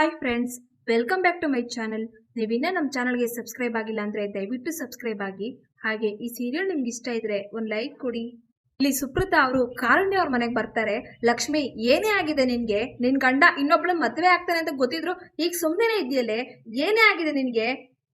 Hi friends, welcome back to my channel. ನೀವಿನ್ನ ನಮ್ಮ ಚಾನಲ್ಗೆ ಸಬ್ಸ್ಕ್ರೈಬ್ ಆಗಿಲ್ಲ ಅಂದರೆ ದಯವಿಟ್ಟು ಸಬ್ಸ್ಕ್ರೈಬ್ ಆಗಿ. ಹಾಗೆ ಈ ಸೀರಿಯಲ್ ನಿಮ್ಗೆ ಇಷ್ಟ ಇದ್ರೆ ಒಂದು ಲೈಕ್ ಕೊಡಿ. ಇಲ್ಲಿ ಸುಪ್ರತಾ ಅವರು ಕಾರುಣ್ಯ ಅವ್ರ ಮನೆಗೆ ಬರ್ತಾರೆ. ಲಕ್ಷ್ಮಿ, ಏನೇ ಆಗಿದೆ ನಿನ್ಗೆ? ನಿನ್ ಗಂಡ ಇನ್ನೊಬ್ಳು ಮದುವೆ ಆಗ್ತಾನೆ ಅಂತ ಗೊತ್ತಿದ್ರು ಈಗ ಸುಮ್ಮನೆ ಇದೆಯಲ್ಲೇ? ಏನೇ ಆಗಿದೆ ನಿನ್ಗೆ?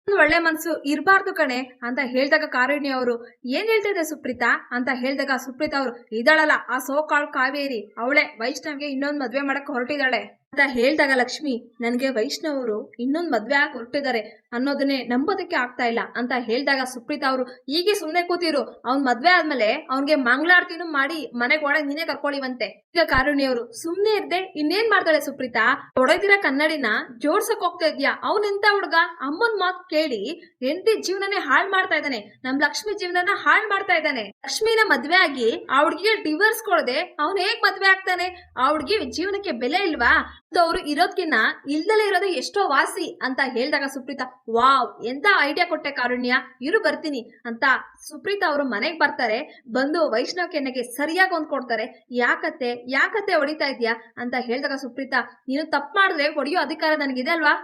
ಒಳ್ಳೆ ಮನ್ಸು ಇರಬಾರ್ದು ಕಣೆ ಅಂತ ಹೇಳಿದಾಗ ಕಾರುಣ್ಯ ಅವರು, ಏನ್ ಹೇಳ್ತಾ ಇದೆ ಸುಪ್ರೀತಾ ಅಂತ ಹೇಳಿದಾಗ ಸುಪ್ರೀತಾ ಅವರು, ಇದಾಳಲ್ಲ ಆ ಸೋಕಾಳ್ ಕಾವೇರಿ, ಅವಳೆ ವೈಷ್ಣವ್ಗೆ ಇನ್ನೊಂದು ಮದ್ವೆ ಮಾಡಕ್ ಹೊರಟಿದ್ದಾಳೆ ಅಂತ ಹೇಳಿದಾಗ ಲಕ್ಷ್ಮಿ, ನನ್ಗೆ ವೈಷ್ಣವ್ ಅವರು ಇನ್ನೊಂದು ಮದ್ವೆ ಆಗಿ ಹೊರಟಿದ್ದಾರೆ ಅನ್ನೋದನ್ನೇ ನಂಬೋದಕ್ಕೆ ಆಗ್ತಾ ಇಲ್ಲ ಅಂತ ಹೇಳಿದಾಗ ಸುಪ್ರೀತಾ ಅವರು, ಹೀಗೆ ಸುಮ್ನೆ ಕೂತಿರು, ಅವ್ನ್ ಮದ್ವೆ ಆದ್ಮೇಲೆ ಅವ್ನ್ಗೆ ಮಂಗಳಾರತಿನೂ ಮಾಡಿ ಮನೆಗೆ ಒಳಗೆ ನೀನೇ ಕರ್ಕೊಳ್ಳಿವಂತೆ. ಈಗ ಕಾರುಣ್ಯ ಅವರು, ಸುಮ್ನೆ ಇರ್ದೆ ಇನ್ನೇನ್ ಮಾಡ್ತಾಳೆ ಸುಪ್ರೀತಾ? ಹೊಡೆದಿರೋ ಕನ್ನಡಿನ ಜೋಡ್ಸಕ್ ಹೋಗ್ತಾ ಇದ್ಯಾ? ಅವನೆಂತ ಹುಡ್ಗ? ಅಮ್ಮನ್ ಮಾತು ಕೇಳಿ ಹೆಂಡತಿ ಜೀವನನೇ ಹಾಳು ಮಾಡ್ತಾ ಇದ್ದಾನೆ, ನಮ್ ಲಕ್ಷ್ಮಿ ಜೀವನನ ಹಾಳು ಮಾಡ್ತಾ ಇದ್ದಾನೆ. ಲಕ್ಷ್ಮಿನ ಮದ್ವೆ ಆಗಿ ಆ ಹುಡ್ಗಿಗೆ ಡಿವೋರ್ಸ್ ಕೊಡದೆ ಅವ್ನ್ ಹೇಗ್ ಮದ್ವೆ ಆಗ್ತಾನೆ? ಆ ಹುಡ್ಗಿ ಜೀವನಕ್ಕೆ ಬೆಲೆ ಇಲ್ವಾ? ಅವ್ರು ಇರೋದ್ಕಿನ್ನ ಇಲ್ದಲೇ ಇರೋದೇ ಎಷ್ಟೋ ವಾಸಿ ಅಂತ ಹೇಳಿದಾಗ ಸುಪ್ರೀತಾ, ವಾವ್ ಎಂತ ಐಡಿಯಾ ಕೊಟ್ಟೆ ಕಾರುಣ್ಯ, ಇರು ಬರ್ತೀನಿ ಅಂತ ಸುಪ್ರೀತಾ ಅವರು ಮನೆಗೆ ಬರ್ತಾರೆ. ಬಂದು ವೈಷ್ಣವ್ ಕೆನ್ನೆಗೆ ಸರಿಯಾಗಿ ಹೊಂದ್ಕೊಡ್ತಾರೆ. ಯಾಕತ್ತೆ ಹೊಡಿತಾ ಇದ್ಯಾ ಅಂತ ಹೇಳಿದಾಗ ಸುಪ್ರೀತಾ, ನೀನು ತಪ್ಪು ಮಾಡಿದ್ರೆ ಹೊಡೆಯೋ ಅಧಿಕಾರ ನನಗಿದೆ ಅಲ್ವಾ?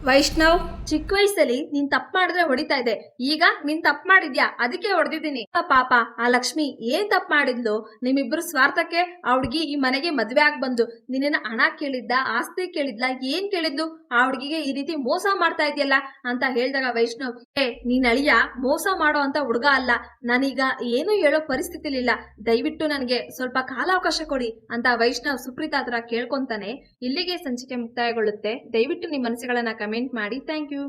ವೈಷ್ಣವ್, ಚಿಕ್ಕ ವಯಸ್ಸಲ್ಲಿ ನೀನ್ ತಪ್ಪು ಮಾಡಿದ್ರೆ ಹೊಡಿತಾ ಇದೆ, ಈಗ ನೀನ್ ತಪ್ಪು ಮಾಡಿದ್ಯಾ ಅದಕ್ಕೆ ಹೊಡೆದಿದ್ದೀನಿ. ಪಾಪ ಆ ಲಕ್ಷ್ಮಿ ಏನ್ ತಪ್ಪು ಮಾಡಿದ್ಲು? ನಿಮ್ಮಿಬ್ರು ಸ್ವಾರ್ಥಕ್ಕೆ ಆ ಹುಡ್ಗಿ ಈ ಮನೆಗೆ ಮದ್ವೆ ಆಗಿ ಬಂದು ನಿನ್ನ ಹಣ ಕೇಳಿದ್ದ, ಆಸ್ತಿ ಕೇಳಿದ್ಲ, ಏನ್ ಕೇಳಿದ್ಲು? ಆ ಹುಡ್ಗಿಗೆ ಈ ರೀತಿ ಮೋಸ ಮಾಡ್ತಾ ಇದೆಯಲ್ಲ ಅಂತ ಹೇಳಿದಾಗ ವೈಷ್ಣವ್, ನೀನ್ ಅಳಿಯ ಮೋಸ ಮಾಡೋ ಅಂತ ಹುಡ್ಗ ಅಲ್ಲ, ನಾನೀಗ ಏನು ಹೇಳೋ ಪರಿಸ್ಥಿತಿಲಿಲ್ಲ, ದಯವಿಟ್ಟು ನನಗೆ ಸ್ವಲ್ಪ ಕಾಲಾವಕಾಶ ಕೊಡಿ ಅಂತ ವೈಷ್ಣವ್ ಸುಪ್ರೀತಾ ಹತ್ರ ಕೇಳ್ಕೊಂತಾನೆ. ಇಲ್ಲಿಗೆ ಸಂಚಿಕೆ ಮುಕ್ತಾಯಗೊಳ್ಳುತ್ತೆ. ದಯವಿಟ್ಟು ನಿಮ್ಮ ಮನಸ್ಸುಗಳನ್ನ ಕಮೆಂಟ್ ಮಾಡಿ. Thank you.